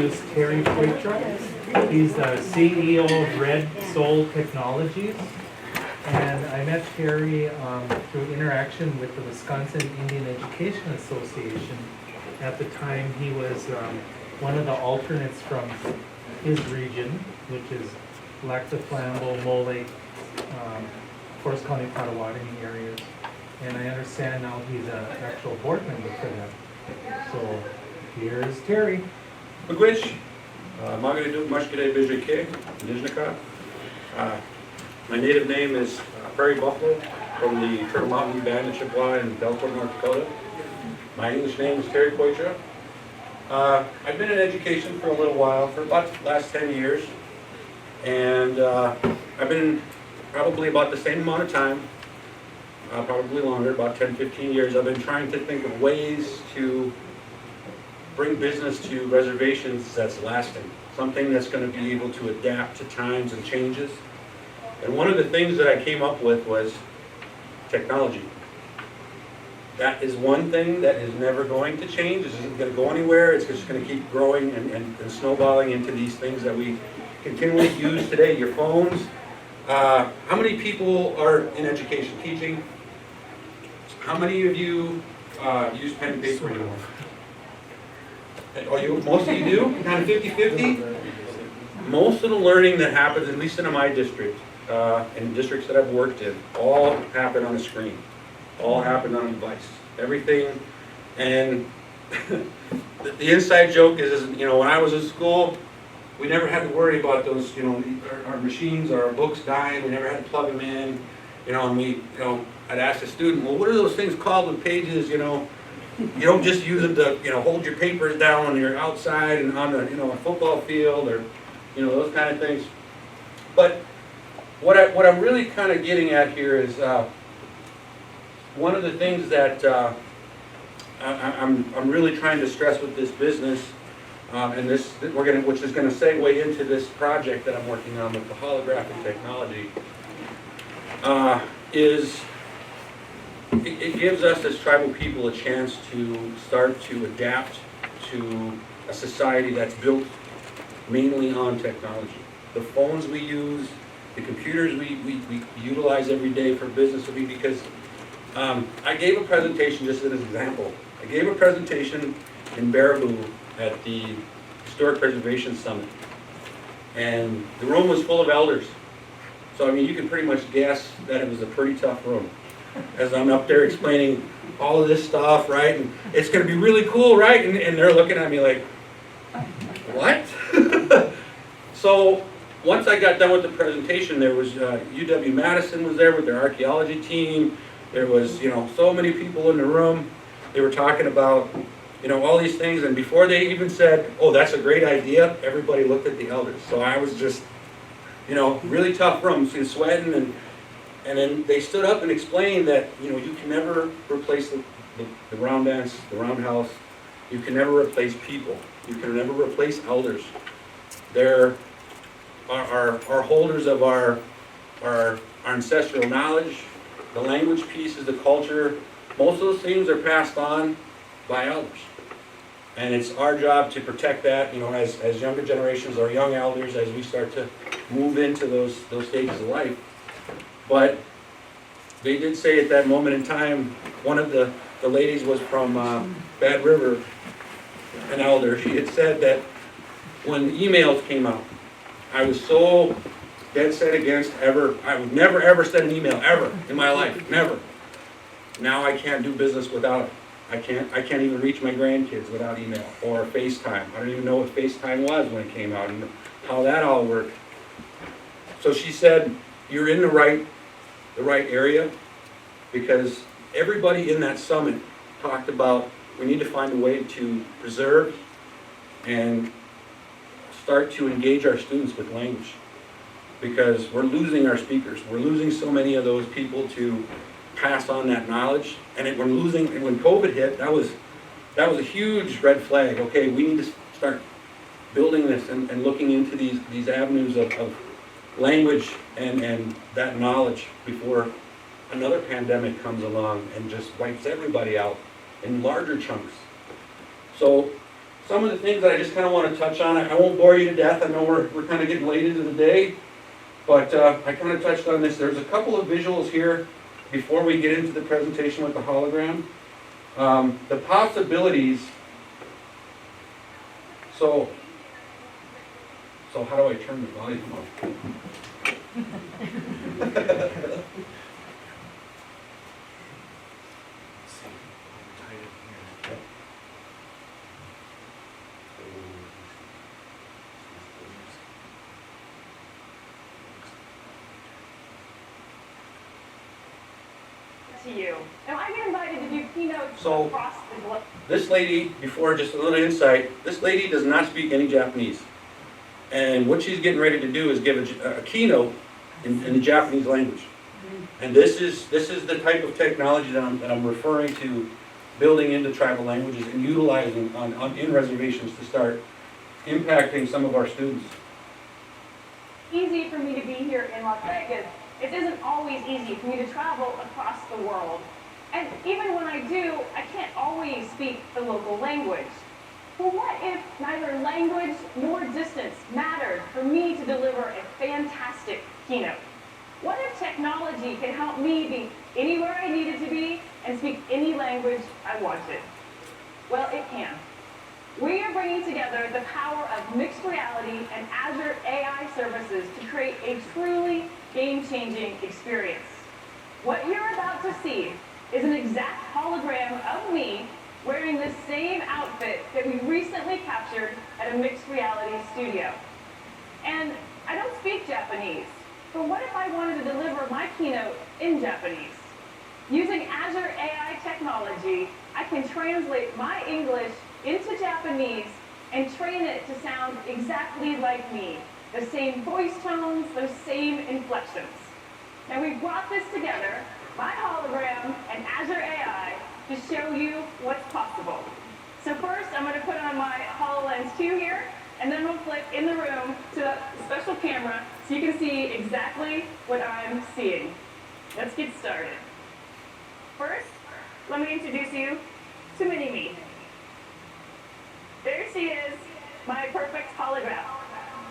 introduce Terry Poitras. He's the CEO of Red Soul Technologies. And I met Terry through interaction with the Wisconsin Indian Education Association. At the time, he was one of the alternates from his region, which is Lac du Flambeau, Mole Lake, Forest County, Potawatomi areas. And I understand now he's an actual board member for them. So here's Terry. Magwitch, Magadidu, Mashkade, Bijake, Nijnika. My native name is Prairie Buffalo from the Turtle Mountain Band in Chippewa in Delport, North Dakota. My English name is Terry Poitra. I've been in education for a little while, for about the last 10 years. And I've been probably about the same amount of time, probably longer, about 10, 15 years. I've been trying to think of ways to bring business to reservations that's lasting. Something that's going to be able to adapt to times and changes. And one of the things that I came up with was technology. That is one thing that is never going to change. It isn't going to go anywhere. It's just going to keep growing and snowballing into these things that we continually use today. Your phones. How many people are in education, teaching? How many of you use pen and paper anymore? Most of you do? Kind of 50-50? Most of the learning that happens, at least in my district, in districts that I've worked in, all happen on a screen. All happen on a device. Everything. And the inside joke is, when I was in school, we never had to worry about those, our machines or our books dying. We never had to plug them in, and I'd ask a student, well, what are those things called with pages, You don't just use them to, hold your papers down when you're outside and on a football field or, those kind of things. But what I'm really kind of getting at here is one of the things that I'm really trying to stress with this business, and which is going to segue into this project that I'm working on with the holographic technology, is it gives us as tribal people a chance to start to adapt to a society that's built mainly on technology. The phones we use, the computers we utilize every day for business will be because I gave a presentation, just as an example. I gave a presentation in Baraboo at the Historic Preservation Summit. And the room was full of elders. So, you can pretty much guess that it was a pretty tough room. As I'm up there explaining all of this stuff, right? And it's going to be really cool, right? And they're looking at me like, what? So once I got done with the presentation, there was UW-Madison was there with their archaeology team. There was, so many people in the room. They were talking about, all these things. And before they even said, oh, that's a great idea, everybody looked at the elders. So I was just, really tough room, sweating. And then they stood up and explained that, you can never replace the round dance, the roundhouse. You can never replace people. You can never replace elders. They're our holders of our ancestral knowledge. The language pieces, the culture, most of those things are passed on by elders. And it's our job to protect that, as younger generations or young elders, as we start to move into those stages of life. But they did say at that moment in time, one of the ladies was from Bad River, an elder. She had said that when emails came out, I was so dead set against I would never ever send an email, ever, in my life, never. Now I can't do business without it. I can't even reach my grandkids without email or FaceTime. I don't even know what FaceTime was when it came out and how that all worked. So she said, you're in the right area, because everybody in that summit talked about we need to find a way to preserve and start to engage our students with language, because we're losing our speakers. We're losing so many of those people to pass on that knowledge, and when COVID hit, that was a huge red flag. Okay, we need to start building this and looking into these avenues of language and that knowledge before another pandemic comes along and just wipes everybody out in larger chunks. So some of the things that I just kind of want to touch on. I won't bore you to death. I know we're kind of getting late into the day, but I kind of touched on this. There's a couple of visuals here before we get into the presentation with the hologram. The possibilities. So how do I turn the volume up? To you. Now I've been invited to do keynotes So- across the globe. This lady, before just a little insight, this lady does not speak any Japanese. And what she's getting ready to do is give a keynote in the Japanese language. And this is the type of technology that I'm referring to, building into tribal languages and utilizing in reservations to start impacting some of our students. Easy for me to be here in Las Vegas. It isn't always easy for me to travel across the world. And even when I do, I can't always speak the local language. Well, what if neither language nor distance mattered for me to deliver a fantastic keynote? What if technology can help me be anywhere I needed to be and speak any language I wanted? Well, it can. We are bringing together the power of mixed reality and Azure AI services to create a truly game-changing experience. What you're about to see is an exact hologram of me wearing the same outfit that we recently captured at a mixed reality studio. And I don't speak Japanese, but what if I wanted to deliver my keynote in Japanese? Using Azure AI technology, I can translate my English into Japanese and train it to sound exactly like me. The same voice tones, those same inflections. Now we've brought this together, my hologram and Azure AI, to show you what's possible. So first, I'm going to put on my HoloLens 2 here, and then we'll flip in the room to the special camera so you can see exactly what I'm seeing. Let's get started. First, let me introduce you to Mini-Me. There she is, my perfect hologram.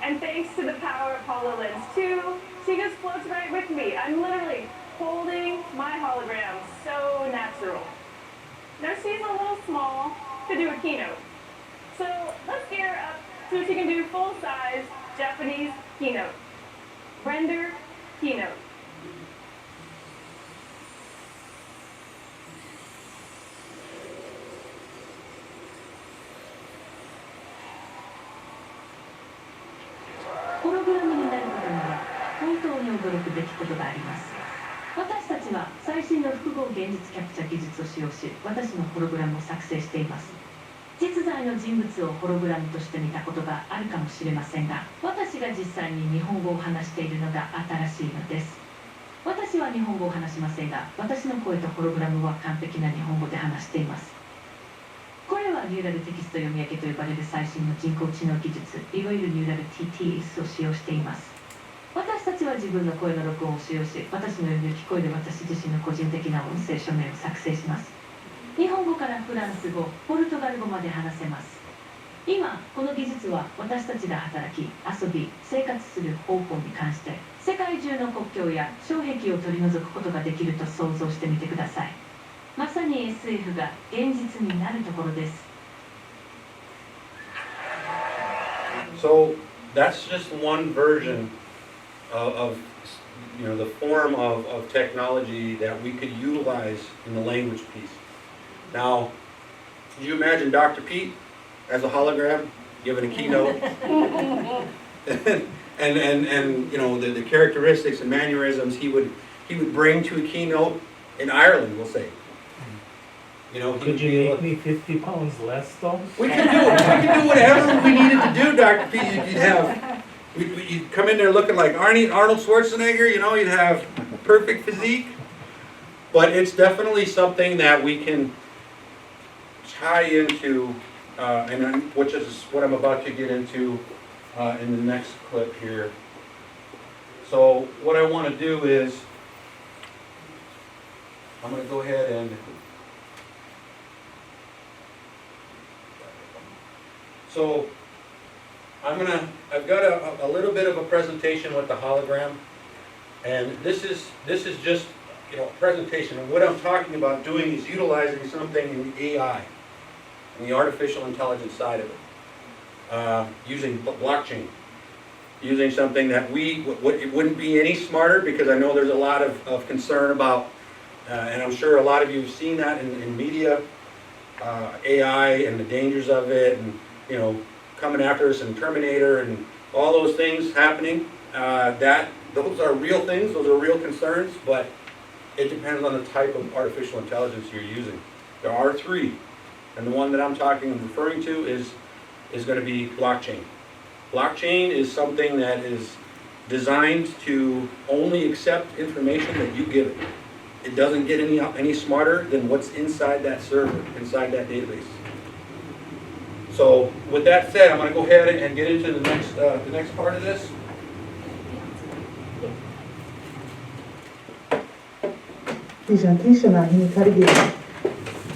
And thanks to the power of HoloLens 2, she just floats right with me. I'm literally holding my hologram, so natural. Now she's a little small to do a keynote. So let's get her up so she can do full-size Japanese keynote. Render keynote.ホログラムになることには本当に驚く出来事があります。私たちは最新の複合現実キャプチャ技術を使用し、私のホログラムを作成しています。実在の人物をホログラムとして見たことがあるかもしれませんが、私が実際に日本語を話しているのが新しいのです。私は日本語を話しませんが、私の声とホログラムは完璧な日本語で話しています。これはニューラルテキスト読み上げと呼ばれる最新の人工知能技術、いわゆるニューラル TTS を使用しています。私たちは自分の声の録音を使用し、私の読みを聞こえる私自身の個人的な音声書面を作成します。日本語からフランス語、ポルトガル語まで話せます。今、この技術は私たちが働き、遊び、生活する方法に関して、世界中の国境や障壁を取り除くことができると想像してみてください。まさに SF が現実になるところです。So that's just one version of the form of technology that we could utilize in the language piece. Now, could you imagine Dr. Pete as a hologram giving a keynote? and the characteristics and mannerisms he would bring to a keynote in Ireland, we'll say. Could you make me 50 pounds less though? We could do whatever we needed to do, Dr. Pete. You'd come in there looking like Arnold Schwarzenegger, you'd have perfect physique. But it's definitely something that we can tie into, which is what I'm about to get into in the next clip here. So what I want to do is, I'm going to go ahead and So I've got a little bit of a presentation with the hologram, and this is just, you know, a presentation. And what I'm talking about doing is utilizing something in AI, in the artificial intelligence side of it, using blockchain, using something that it wouldn't be any smarter, because I know there's a lot of concern about, and I'm sure a lot of you have seen that in media, AI and the dangers of it, and, you know, coming after us, and Terminator and all those things happening. Those are real things, those are real concerns, but it depends on the type of artificial intelligence you're using. There are three, and the one that I'm referring to is going to be blockchain. Blockchain is something that is designed to only accept information that you give it. It doesn't get any smarter than what's inside that server, inside that database. So with that said, I'm going to go ahead and get into the next part of this. Presentation hini karigi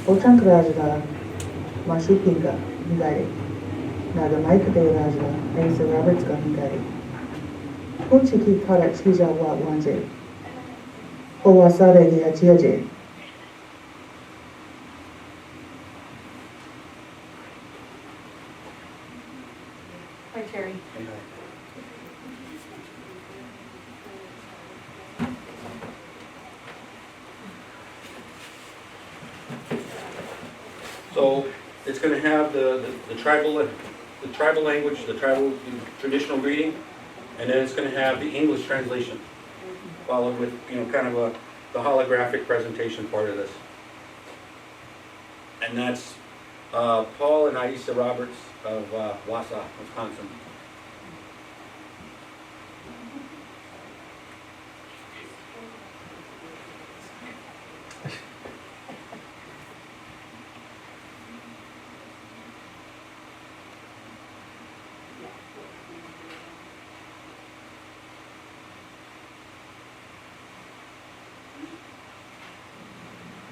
Ochang Rajda Mashupinga Hingari Naga Mike de Rajda Asa Roberts ga Hingari Punchiki Karak Chija Wat Wanje Howasare hi Achiaje. Hi, Terry. So it's going to have the tribal language, the tribal traditional greeting, and then it's going to have the English translation, followed with, you know, kind of the holographic presentation part of this. And that's Paul and Aisa Roberts of Wausau, Wisconsin.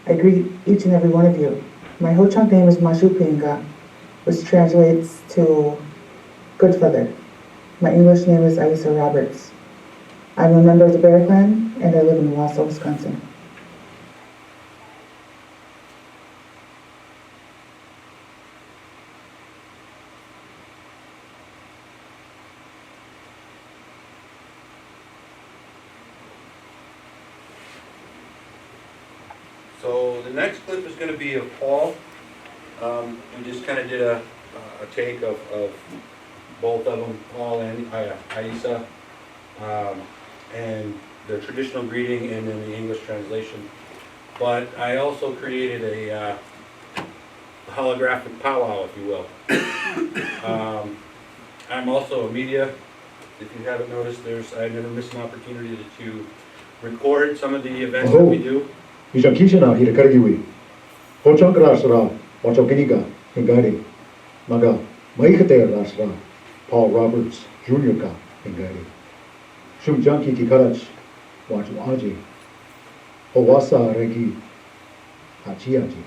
I greet each and every one of you. My Ho-Chunk name is Mashupinga, which translates to good feather. My English name is Aisa Roberts. I'm a member of the Bear Clan, and I live in Wausau, Wisconsin. So the next clip is going to be of Paul. We just kind of did a take of both of them, Paul and Aisa, and the traditional greeting and then the English translation. But I also created a holographic powwow, if you will. I'm also a media. If you haven't noticed, I never miss an opportunity to record some of the events that we do. Vijakishana Hirakariwi, Ho-Chunk Rasra, Wachokiniga, Hingari, Maga, Maikate Rasra, Paul Roberts, Jr. Ka, Hingari, Shumjanki Kikarach, Wachuaji, Howasa Regi, Hachiaji.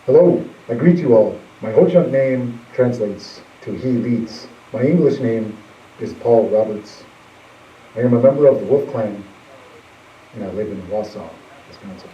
Hello, I greet you all. My Ho-Chunk name translates to He Leads. My English name is Paul Roberts. I am a member of the Wolf Clan, and I live in Wausau, Wisconsin.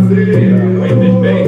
Whitefish Bay.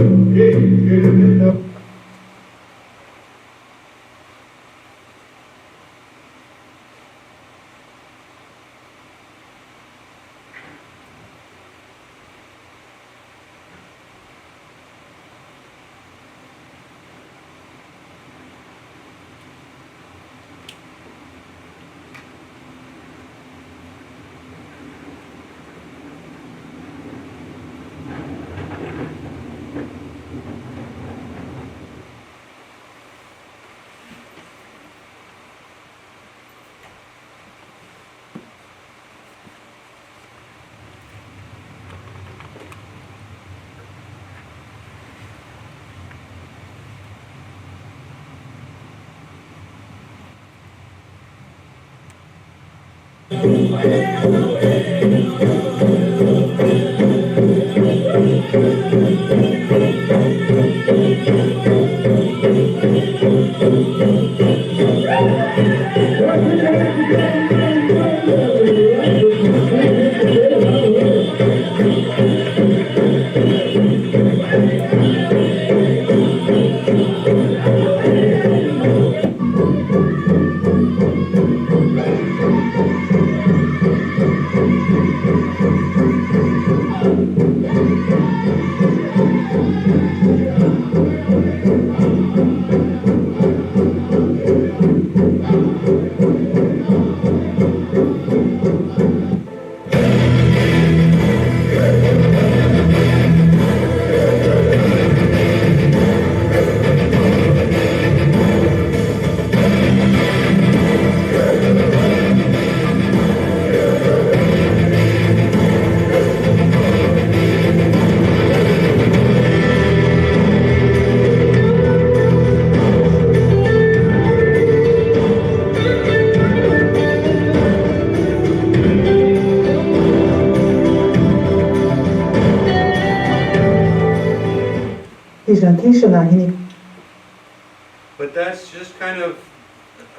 But that's just kind of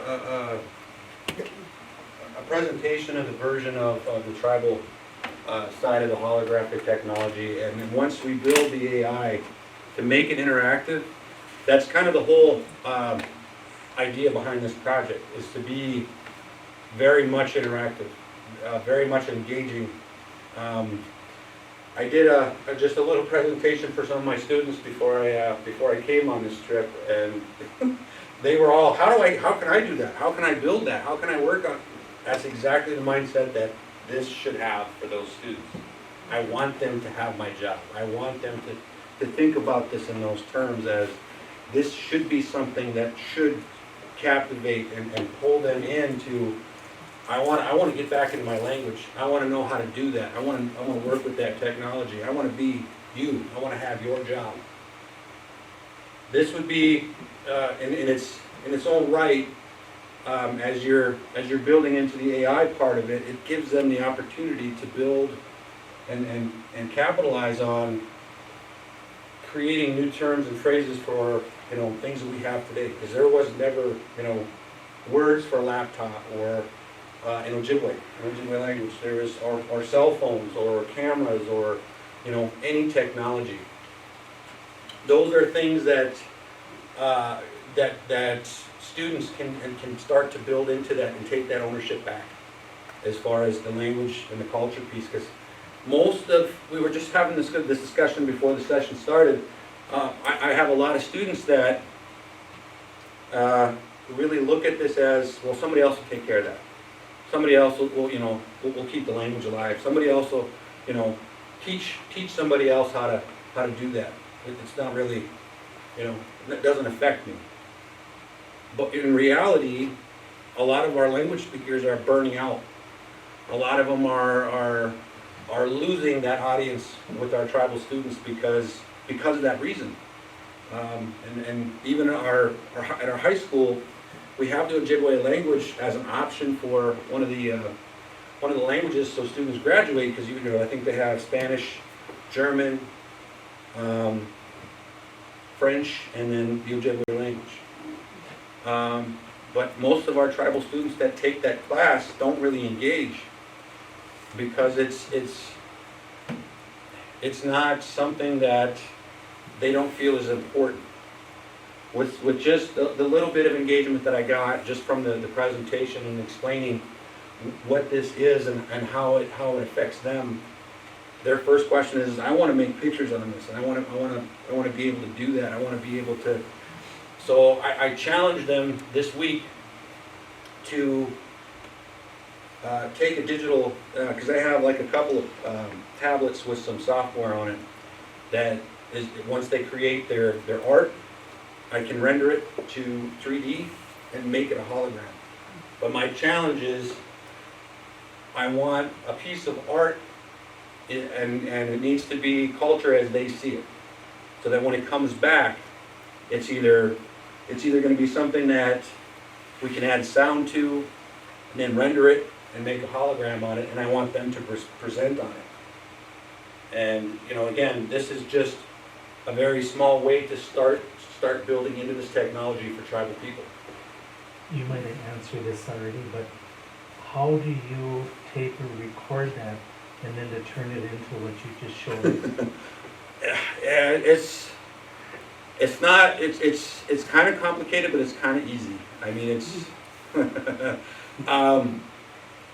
a presentation of the version of the tribal side of the holographic technology. And then once we build the AI to make it interactive, that's kind of the whole idea behind this project, is to be very much interactive, very much engaging. I did just a little presentation for some of my students before I came on this trip, and they were all, how can I do that? How can I build that? How can I work on? That's exactly the mindset that this should have for those students. I want them to have my job. I want them to think about this in those terms, as this should be something that should captivate and pull them into. I want to get back into my language. I want to know how to do that. I want to work with that technology. I want to be you. I want to have your job. This would be in its own right, as you're building into the AI part of it. It gives them the opportunity to build and capitalize on creating new terms and phrases for things that we have today. Because there was never words for laptop or in Ojibwe language. There is or cell phones or cameras or any technology. Those are things that that students can start to build into that and take that ownership back, as far as the language and the culture piece. Because we were just having this discussion before the session started. I have a lot of students that really look at this as, well, somebody else will take care of that. Somebody else will keep the language alive. Somebody else will, teach somebody else how to do that. It's not really, it doesn't affect me. But in reality, a lot of our language speakers are burning out. A lot of them are losing that audience with our tribal students because of that reason. And even at our high school, we have the Ojibwe language as an option for one of the languages, so students graduate, because I think they have Spanish, German, French, and then the Ojibwe language. But most of our tribal students that take that class don't really engage, because it's not something that they don't feel is important. With just the little bit of engagement that I got just from the presentation and explaining what this is and how it affects them, their first question is, I want to make pictures on this, and I want to be able to do that. I want to be able to. So I challenged them this week to take a digital, because I have like a couple of tablets with some software on it that is, once they create their art, I can render it to 3D and make it a hologram. But my challenge is, I want a piece of art, and it needs to be culture as they see it. So that when it comes back, it's either going to be something that we can add sound to, and then render it and make a hologram on it, and I want them to present on it. And again, this is just a very small way to start building into this technology for tribal people. You might have answered this already, but how do you take or record that and then to turn it into what you just showed? It's kind of complicated, but it's kind of easy. I mean, it's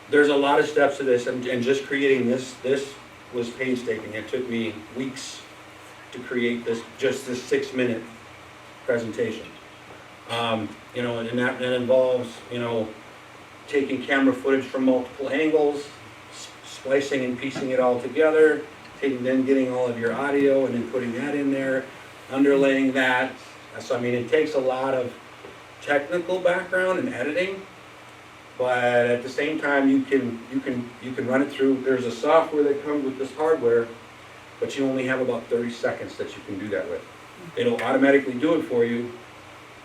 there's a lot of steps to this, and just creating this was painstaking. It took me weeks to create this 6-minute presentation. And that involves taking camera footage from multiple angles, splicing and piecing it all together, then getting all of your audio and then putting that in there, underlaying that. So I mean, it takes a lot of technical background and editing, but at the same time, you can run it through. There's a software that comes with this hardware, but you only have about 30 seconds that you can do that with. It'll automatically do it for you,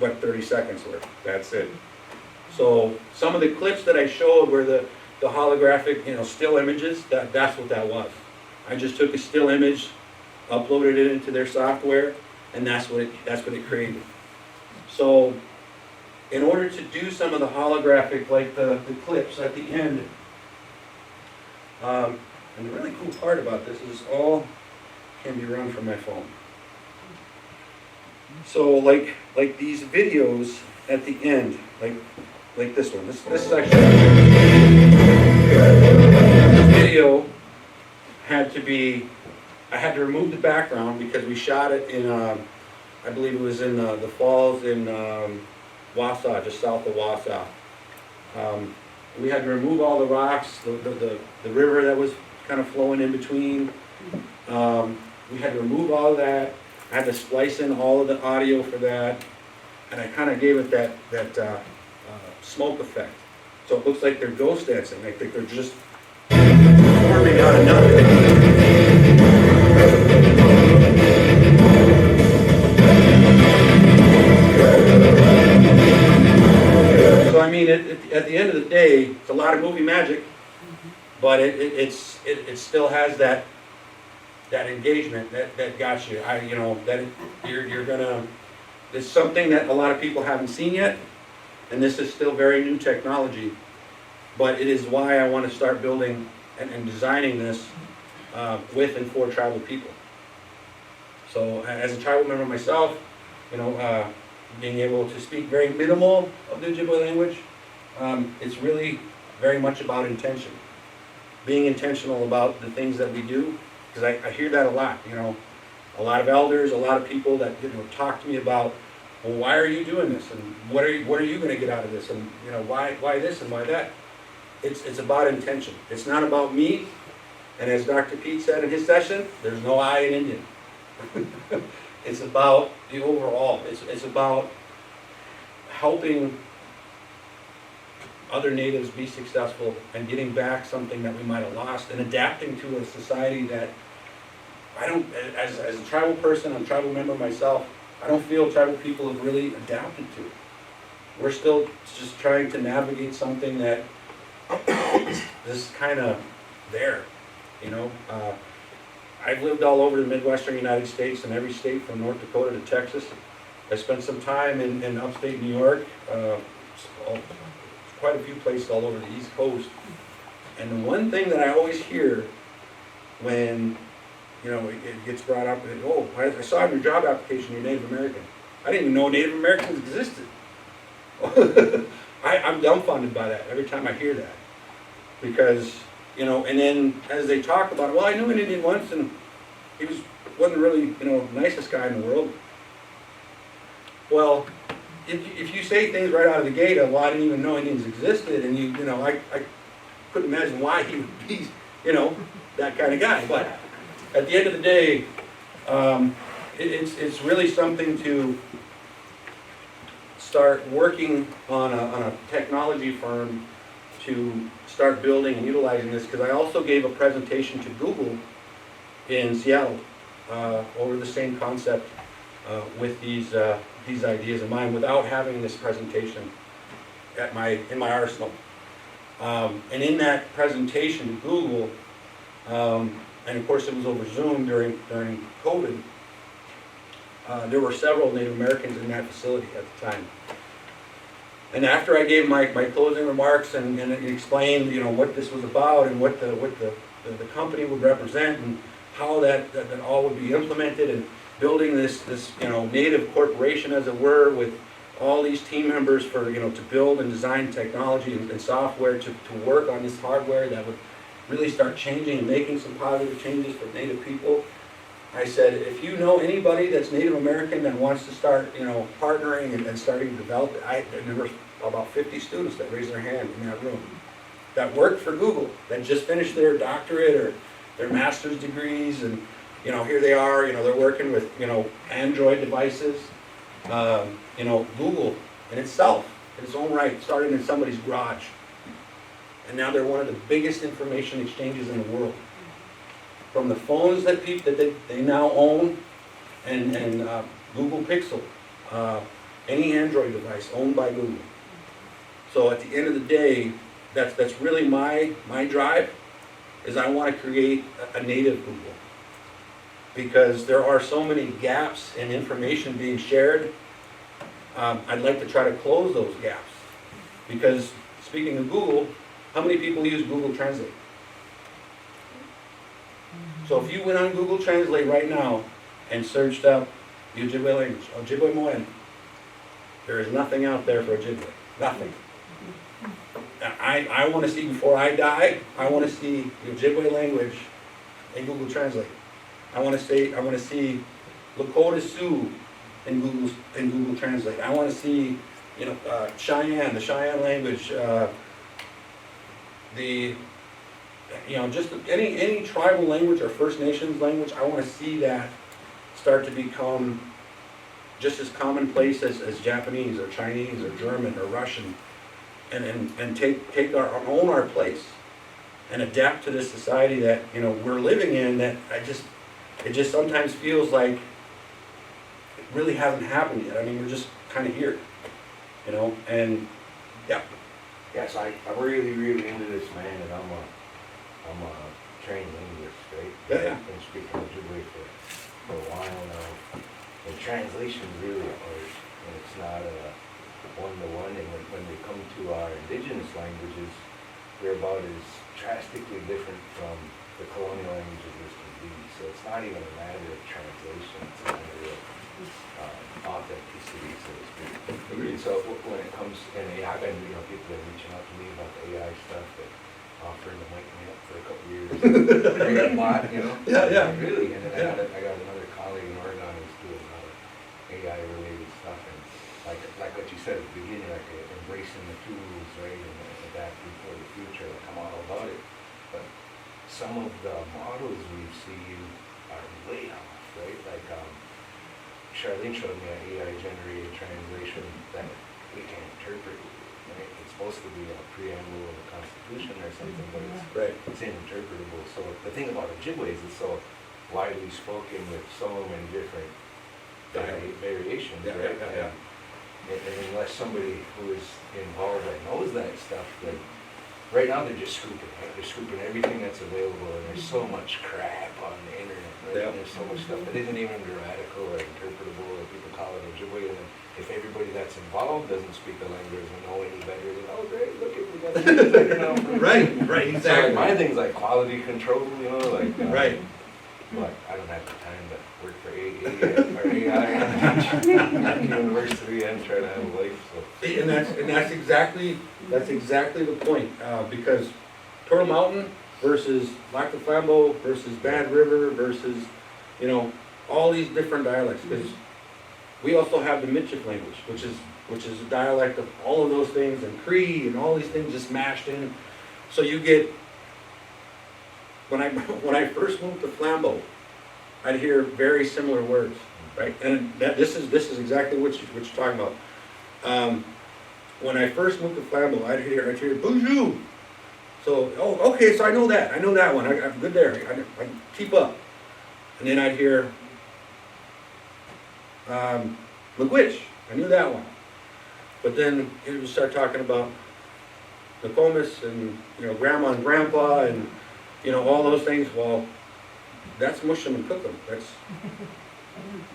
but 30 seconds worth. That's it. So some of the clips that I showed were the holographic, still images. That's what that was. I just took a still image, uploaded it into their software, and that's what it created. So in order to do some of the holographic, like the clips at the end, and the really cool part about this is all can be run from my phone. So like these videos at the end, like this one. This is actually this video had to be. I had to remove the background because we shot it in. I believe it was in the falls in Wausau, just south of Wausau. We had to remove all the rocks, the river that was kind of flowing in between. We had to remove all of that. I had to splice in all of the audio for that, and I kind of gave it that smoke effect. So it looks like they're ghost dancing. I think they're just performing out of nothing. So I mean, at the end of the day, it's a lot of movie magic, but it still has that engagement that got you. You're gonna. It's something that a lot of people haven't seen yet, and this is still very new technology. But it is why I want to start building and designing this with and for tribal people. So as a tribal member myself, being able to speak very minimal of the Ojibwe language, it's really very much about intention. Being intentional about the things that we do, because I hear that a lot. A lot of elders, a lot of people that talk to me about, well, why are you doing this, and what are you going to get out of this, and why this and why that. It's about intention. It's not about me. And as Dr. Pete said in his session, there's no I in Indian. It's about the overall. It's about helping other natives be successful and getting back something that we might have lost and adapting to a society that I don't, as a tribal person, I'm a tribal member myself, I don't feel tribal people have really adapted to. We're still just trying to navigate something that is kind of there, I've lived all over the Midwestern United States, in every state from North Dakota to Texas. I spent some time in upstate New York, quite a few places all over the East Coast. And the one thing that I always hear when it gets brought up, and, oh, I saw in your job application you're Native American. I didn't even know Native Americans existed. I'm dumbfounded by that every time I hear that. Because, and then as they talk about it, well, I knew an Indian once, and he wasn't really, nicest guy in the world. Well, if you say things right out of the gate of, well, I didn't even know Indians existed, and I couldn't imagine why he would be, that kind of guy. But at the end of the day, it's really something to start working on a technology firm to start building and utilizing this, because I also gave a presentation to Google in Seattle over the same concept with these ideas in mind, without having this presentation in my arsenal. And in that presentation to Google, and of course it was over Zoom during COVID, there were several Native Americans in that facility at the time. And after I gave my closing remarks and explained, what this was about and what the company would represent and how that all would be implemented, and building this native corporation, as it were, with all these team members for to build and design technology and software to work on this hardware that would really start changing and making some positive changes for Native people. I said, if you know anybody that's Native American that wants to start, partnering and starting to develop it, there were about 50 students that raised their hand in that room that worked for Google, that just finished their doctorate or their master's degrees, and here they are, they're working with Android devices. Google in itself, in its own right, started in somebody's garage, and now they're one of the biggest information exchanges in the world. From the phones that they now own, and Google Pixel, any Android device owned by Google. So at the end of the day, that's really my drive, is I want to create a native Google, because there are so many gaps in information being shared. I'd like to try to close those gaps, because speaking of Google, how many people use Google Translate? So if you went on Google Translate right now and searched up the Ojibwe language, Ojibwe Moen, there is nothing out there for Ojibwe. Nothing. I want to see, before I die, I want to see the Ojibwe language in Google Translate. I want to see Lakota Sioux in Google Translate. I want to see Cheyenne, the Cheyenne language, just any tribal language or First Nations language. I want to see that start to become just as commonplace as Japanese or Chinese or German or Russian, and take our place and adapt to this society that we're living in. That it just sometimes feels like it really hasn't happened yet. I mean, we're just kind of here, and yeah. Yes, I'm really, really into this, man, and I'm a trained linguist, right? Yeah. I've been speaking Ojibwe for a while now. And translation's really hard, and it's not a one-to-one. And when we come to our indigenous languages, they're about as drastically different from the colonial languages as can be. So it's not even a matter of translation; it's a matter of authenticity, so to speak. And so when it comes, and I've been, people have been reaching out to me about the AI stuff, that offering to mic me up for a couple years. A lot, Yeah. Really, and then I got another colleague in Oregon who's doing a lot of AI related stuff, and like what you said at the beginning, like embracing the tools, right, and adapting for the future. Like, I'm all about it, but some of the models we've seen are way off, right? Like Charlene showed me an AI generated translation that we can't interpret. Right? It's supposed to be a preamble of the Constitution or something, but it's uninterpretable. So the thing about Ojibwe is it's so widely spoken with so many different variations, right? Yeah. And unless somebody who is involved that knows that stuff, then right now they're just scooping. Right? They're scooping everything that's available, and there's so much crap on the internet. Right? Yeah. And there's so much stuff that isn't even grammatical or interpretable, or people call it Ojibwe. And then if everybody that's involved doesn't speak the language and know any better, then great, look at we got better now. Right, exactly. So my thing's like quality control, Right. but I don't have the time to work for AI at the university and try to have a life, so. See, and that's exactly the point, because Turtle Mountain versus Lac du Flambeau versus Bad River versus, you know, all these different dialects, because we also have the Michif language, which is a dialect of all of those things, and Cree and all these things just mashed in. So you get, when I first moved to Flambeau, I'd hear very similar words, right? And this is exactly what you're talking about. When I first moved to Flambeau, I'd hear bonjour. So, oh, okay, so I know that one. I'm good there. I keep up. And then I'd hear Miigwech. I knew that one. But then he would start talking about Nokomis and, you know, grandma and grandpa and, you know, all those things. Well, that's Mushum and Cookum.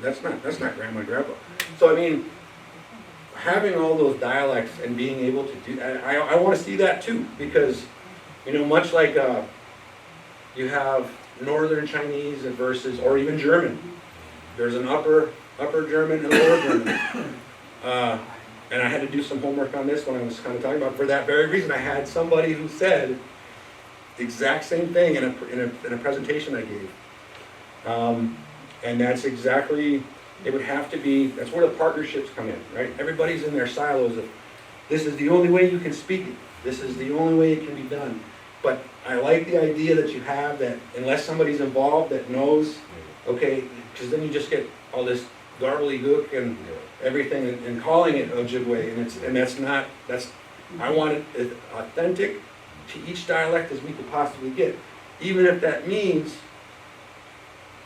That's not grandma and grandpa. So I mean, having all those dialects and being able to do, I want to see that too, because, you know, much like you have Northern Chinese versus, or even German. There's an upper German and lower German. And I had to do some homework on this when I was kind of talking about, for that very reason. I had somebody who said the exact same thing in a presentation I gave. And that's exactly, it would have to be, that's where the partnerships come in, right? Everybody's in their silos of, this is the only way you can speak it. This is the only way it can be done. But I like the idea that you have that unless somebody's involved that knows, okay, because then you just get all this gobbledygook and everything and calling it Ojibwe, and that's I want it as authentic to each dialect as we could possibly get. Even if that means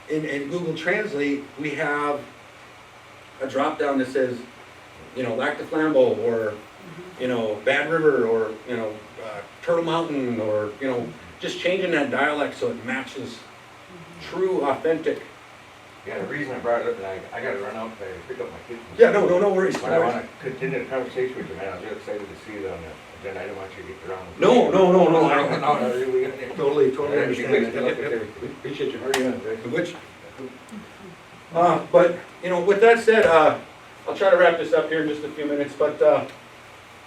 in Google Translate we have a drop down that says, you know, Lac du Flambeau, or, you know, Bad River, or, you know, Turtle Mountain, or, you know, just changing that dialect so it matches true, authentic. Yeah, the reason I brought it up, and I gotta run out to pick up my kids. Yeah, no worries. But I wanna continue the conversation with you, man. I was really excited to see it on the agenda. I didn't want you to get the wrong. No. I Totally understand. Appreciate you hurrying up. Which, but, you know, with that said, I'll try to wrap this up here in just a few minutes, but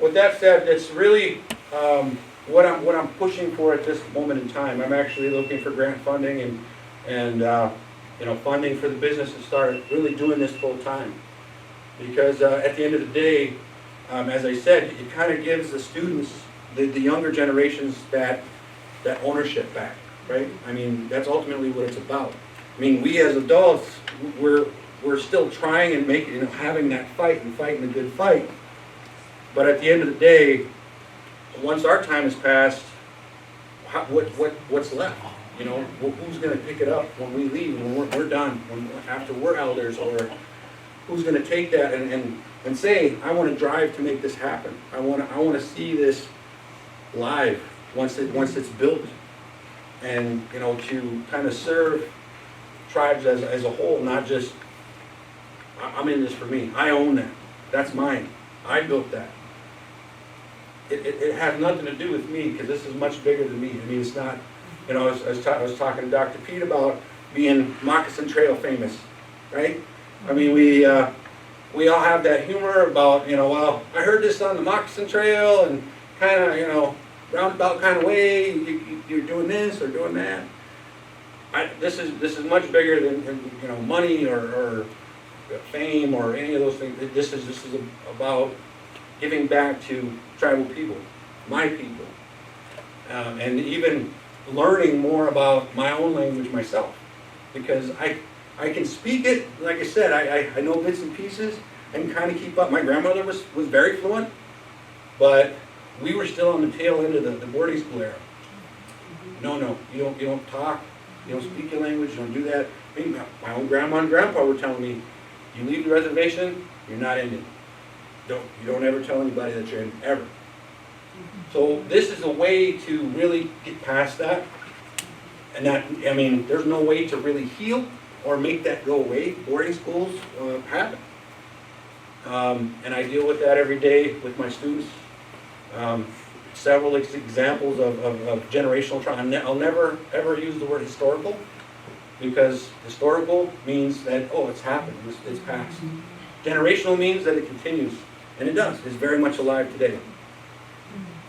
with that said, it's really what I'm pushing for at this moment in time. I'm actually looking for grant funding and you know, funding for the business to start really doing this full time. Because at the end of the day, as I said, it kind of gives the students, the younger generations, that ownership back, right? I mean, that's ultimately what it's about. I mean, we as adults, we're still trying and making, you know, having that fight and fighting a good fight. But at the end of the day, once our time has passed, what's left? You know, who's going to pick it up when we leave, when we're done, after we're elders, or who's going to take that and say, I want to drive to make this happen. I want to see this live once it's built, and, you know, to kind of serve tribes as a whole, not just, I'm in this for me. I own that. That's mine. I built that. It has nothing to do with me, because this is much bigger than me. I mean, it's not, you know, I was talking to Dr. Pete about being Moccasin Trail famous, right? I mean, we all have that humor about, you know, well, I heard this on the Moccasin Trail, and kind of, you know, roundabout kind of way, you're doing this or doing that. This is much bigger than you know, money or fame or any of those things. This is about giving back to tribal people, my people, and even learning more about my own language myself, because I can speak it. Like I said, I know bits and pieces and kind of keep up. My grandmother was very fluent, but we were still on the tail end of the boarding school era. No, you don't talk, you don't speak your language, you don't do that. I mean, my own grandma and grandpa were telling me, you leave the reservation, you're not Indian. You don't ever tell anybody that you're Indian, ever. So this is a way to really get past that. And that, I mean, there's no way to really heal or make that go away. Boarding schools happen. And I deal with that every day with my students. Several examples of generational trauma. I'll never ever use the word historical, because historical means that, oh, it's happened, it's past. Generational means that it continues, and it does. It's very much alive today.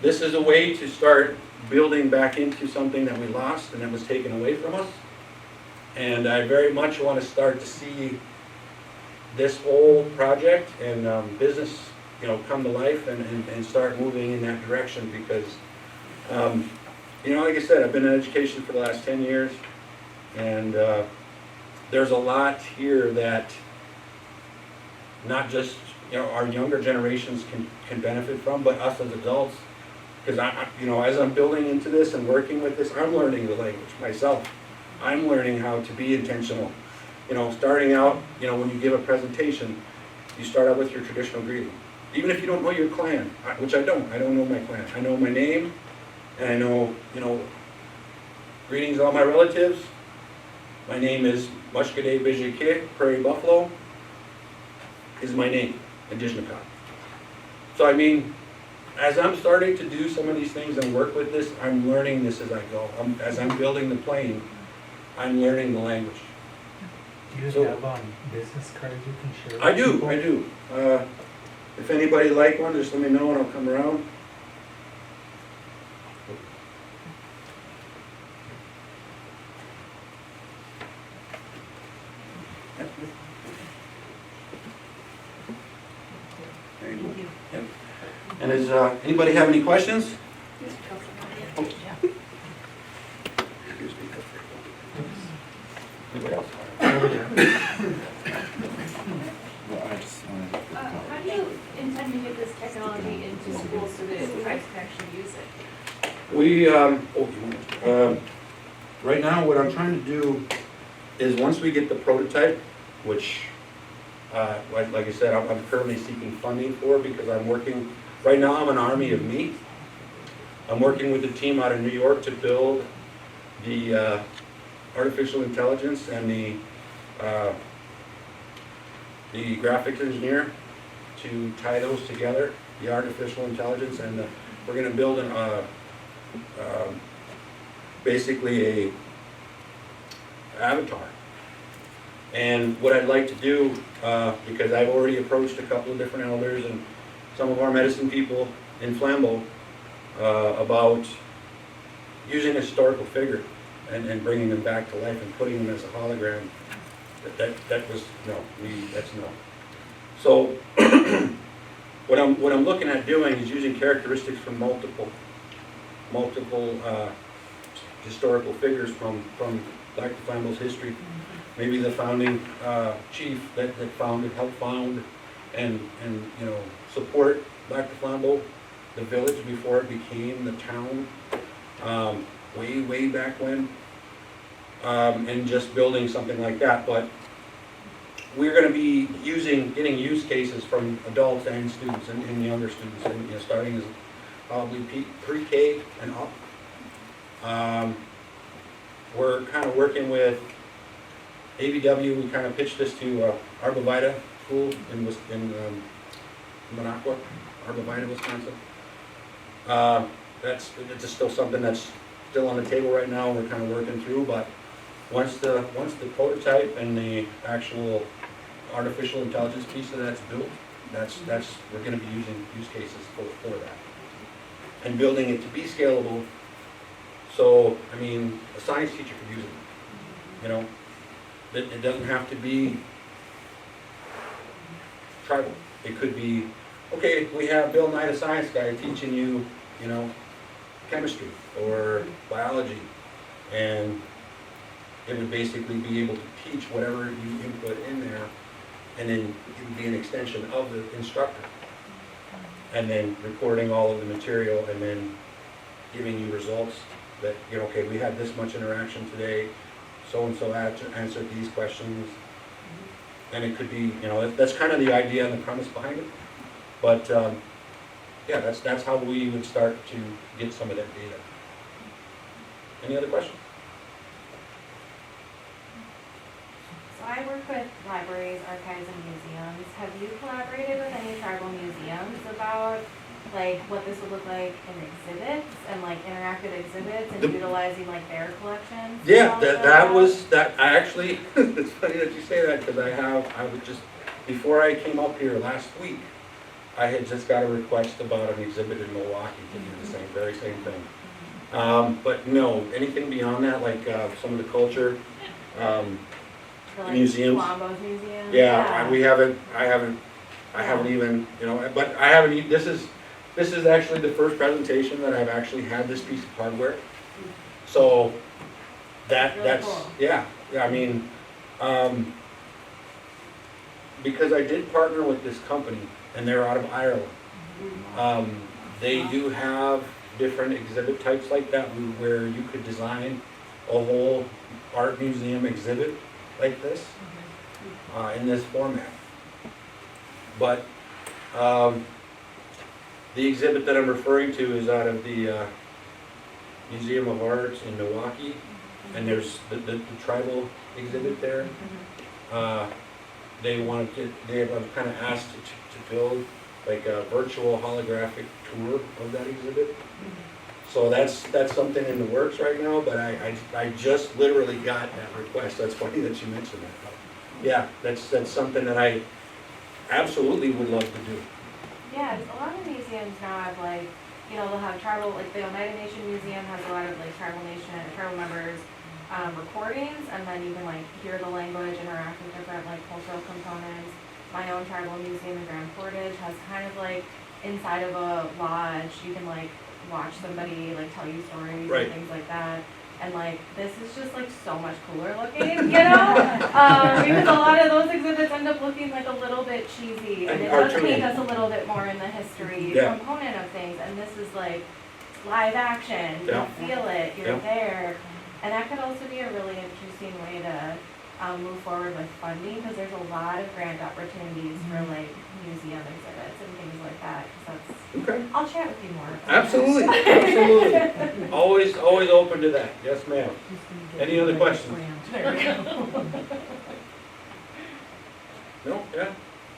This is a way to start building back into something that we lost and that was taken away from us. And I very much want to start to see this whole project and business, come to life and start moving in that direction because, like I said, I've been in education for the last 10 years, and there's a lot here that not just our younger generations can benefit from, but us as adults. Because as I'm building into this and working with this, I'm learning the language myself. I'm learning how to be intentional. Starting out, when you give a presentation, you start out with your traditional greeting. Even if you don't know your clan, which I don't know my clan. I know my name, and I know, greetings all my relatives. My name is Mushkade Bijike, Prairie Buffalo, is my name, and Dijnakat. So as I'm starting to do some of these things and work with this, I'm learning this as I go. As I'm building the plane, I'm learning the language. Do you have business cards you can share? I do. If anybody like one, just let me know and I'll come around. Yep. And does anybody have any questions? Oh. Excuse me. Anybody else? How do you intend to get this technology into schools so that kids can actually use it? We, right now what I'm trying to do is once we get the prototype, which, like I said, I'm currently seeking funding for because I'm working, right now I'm an army of me. I'm working with a team out of New York to build the artificial intelligence and the graphics engineer to tie those together, the artificial intelligence, and we're going to build basically a avatar. And what I'd like to do, because I've already approached a couple of different elders and some of our medicine people in Flambeau about using a historical figure and bringing them back to life and putting them as a hologram. That was no. That's no. So what I'm looking at doing is using characteristics from multiple historical figures from Black Flambeau's history. Maybe the founding chief that helped found and support Black Flambeau, the village before it became the town, way back when, and just building something like that. But we're going to be getting use cases from adults and students and younger students, and starting as probably pre-K and up. We're kind of working with ABW. We kind of pitched this to Arbavita School in Minocqua, Arbavita, Wisconsin. It's still something that's still on the table right now. We're kind of working through, but once the prototype and the actual artificial intelligence piece of that's built, we're going to be using use cases for that and building it to be scalable. So a science teacher could use it. It doesn't have to be tribal. It could be, okay, we have Bill Knight, a science guy, teaching you, chemistry or biology, and it would basically be able to teach whatever you input in there, and then it would be an extension of the instructor, and then recording all of the material, and then giving you results that, okay, we had this much interaction today, so-and-so answered these questions, and it could be, that's kind of the idea and the premise behind it, but yeah, that's how we would start to get some of that data. Any other questions? So I work with libraries, archives, and museums. Have you collaborated with any tribal museums about like what this would look like in exhibits and like interactive exhibits and The- utilizing like their collections? Yeah, also? that was, I actually, it's funny that you say that, because I was just, before I came up here last week, I had just got a request about an exhibit in Milwaukee to do the very same thing. But no, anything beyond that, like some of the culture, For, like, museums. Colombo's museum? yeah, I haven't even, but I haven't, this is actually the first presentation that I've actually had this piece of hardware. So Really that's, cool. yeah, I mean, because I did partner with this company, and they're out of Ireland. They do have different exhibit types like that, where you could design a whole art museum exhibit like this, in this format. But the exhibit that I'm referring to is out of the Museum of Arts in Milwaukee, and there's the tribal exhibit there. They were kind of asked to build like a virtual holographic tour of that exhibit. So that's something in the works right now, but I just literally got that request. That's funny that you mentioned that. Yeah, that's something that I absolutely would love to do. Yeah, 'cause a lot of museums now have like, they'll have tribal, like the Oneida Nation Museum has a lot of like tribal members recordings, and then you can like hear the language, interact with different like cultural components. My own tribal museum in Grand Portage has kind of like inside of a lodge, you can like watch somebody like tell you stories Right. and things like that. And like this is just like so much cooler looking, because a lot of those exhibits end up looking like a little bit cheesy, and And it does cartoony. take us a little bit more in the history Yeah. component of things. And this is like live action, Yeah. you feel it, you're Yeah. there, and that could also be a really interesting way to move forward with funding, because there's a lot of grant opportunities for like museum exhibits and things like that. 'Cause that's, Okay. I'll chat with you more. about that. Absolutely, absolutely. Always open to that. Yes, ma'am. Any other questions? There we go. No? Yeah?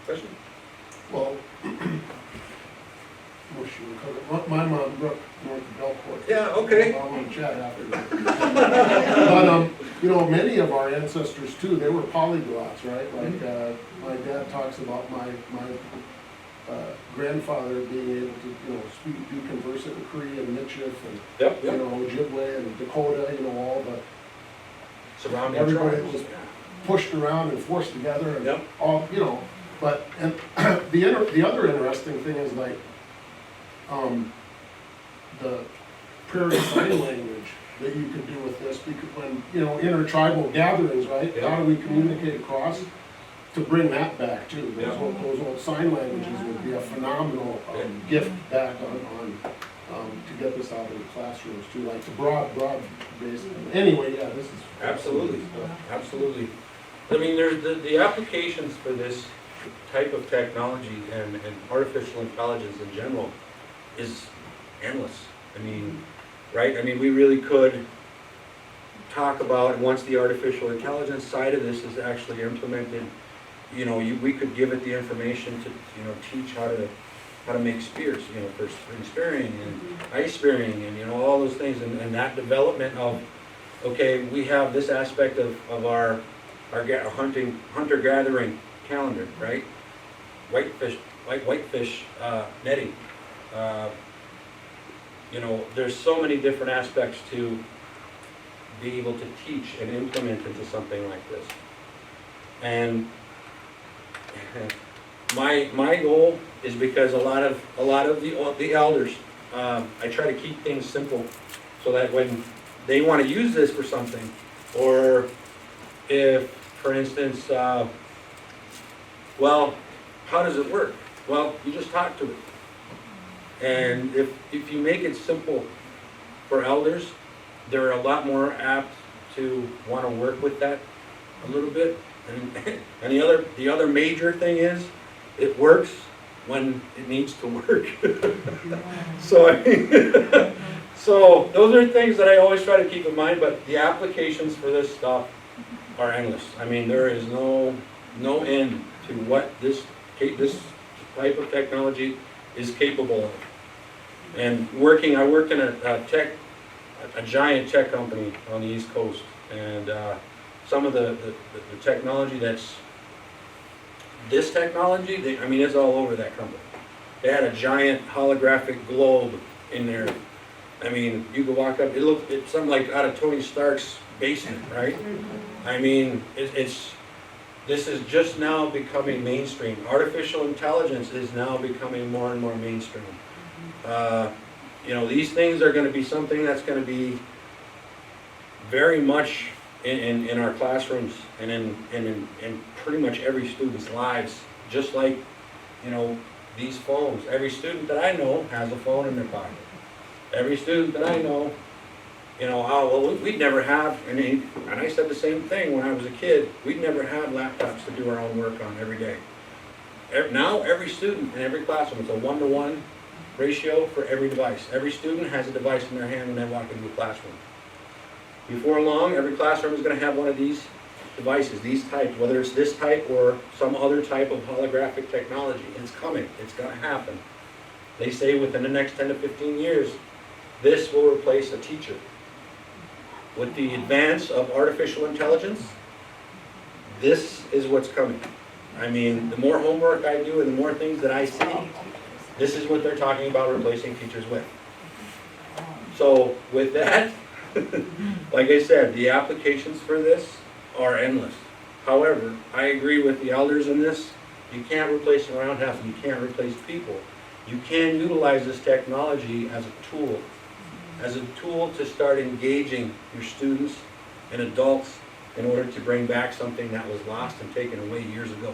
Question? Well, what should we call it? My mom grew up north of Belport. Yeah, okay. My mom and Chad after. But, many of our ancestors too, they were polyglots, right? Like, my dad talks about my grandfather being able to, speak, be conversant in Cree and Michif and, Yep, Ojibwe and Dakota, all the Surrounding Everybody tribes. was- pushed around and forced together and Yep. all, but, and the other interesting thing is like, the prairie sign language that you could do with this, because when, intertribal gatherings, right? Yeah. How do we communicate across? To bring that back too, Yeah. those old sign languages would be a phenomenal gift back on, to get this out of the classrooms too, like the broad base. Anyway, yeah, this is. Absolutely, absolutely. I mean, there's the applications for this type of technology and artificial intelligence in general is endless. I mean, right? I mean, we really could talk about, once the artificial intelligence side of this is actually implemented, we could give it the information to, teach how to make spears, for spring spearing and ice spearing and, all those things, and that development of, okay, we have this aspect of our hunter-gathering calendar, right? Whitefish netting. There's so many different aspects to be able to teach and implement into something like this. And my goal is, because a lot of the elders, I try to keep things simple, so that when they want to use this for something, or if, for instance, well, how does it work? Well, you just talk to it. And if you make it simple for elders, they're a lot more apt to want to work with that a little bit. And the other major thing is, it works when it needs to work. So those are things that I always try to keep in mind, but the applications for this stuff are endless. I mean, there is no end to what this type of technology is capable of. And I worked in a giant tech company on the East Coast, and some of the technology this technology, I mean, it's all over that company. They had a giant holographic globe in there. I mean, you could walk up, it's something like out of Tony Stark's basement, right? I mean, this is just now becoming mainstream. Artificial intelligence is now becoming more and more mainstream. You know, these things are going to be something that's going to be very much in our classrooms and in pretty much every student's lives. Just like, you know, these phones. Every student that I know has a phone in their pocket. Every student that I know, you know, oh, well, we'd never have, and I said the same thing when I was a kid, we'd never have laptops to do our own work on every day. Now, every student in every classroom, it's a 1-to-1 ratio for every device. Every student has a device in their hand when they walk into a classroom. Before long, every classroom is going to have one of these devices, these types, whether it's this type or some other type of holographic technology. It's coming. It's going to happen. They say within the next 10 to 15 years, this will replace a teacher. With the advance of artificial intelligence, this is what's coming. I mean, the more homework I do and the more things that I see, this is what they're talking about replacing teachers with. So with that, like I said, the applications for this are endless. However, I agree with the elders in this. You can't replace a roundhouse, you can't replace people. You can utilize this technology as a tool to start engaging your students and adults in order to bring back something that was lost and taken away years ago.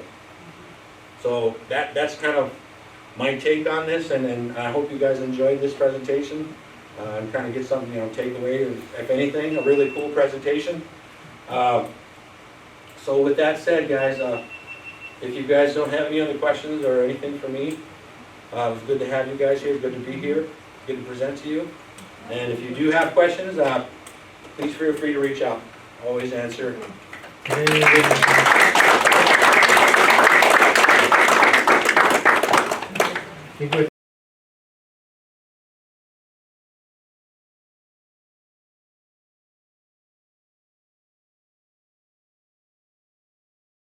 So that's kind of my take on this, and I hope you guys enjoyed this presentation and kind of get something, you know, take away, if anything, a really cool presentation. So with that said, guys, if you guys don't have any other questions or anything for me, it was good to have you guys here, good to be here, good to present to you. And if you do have questions, please feel free to reach out. Always answer. Yay.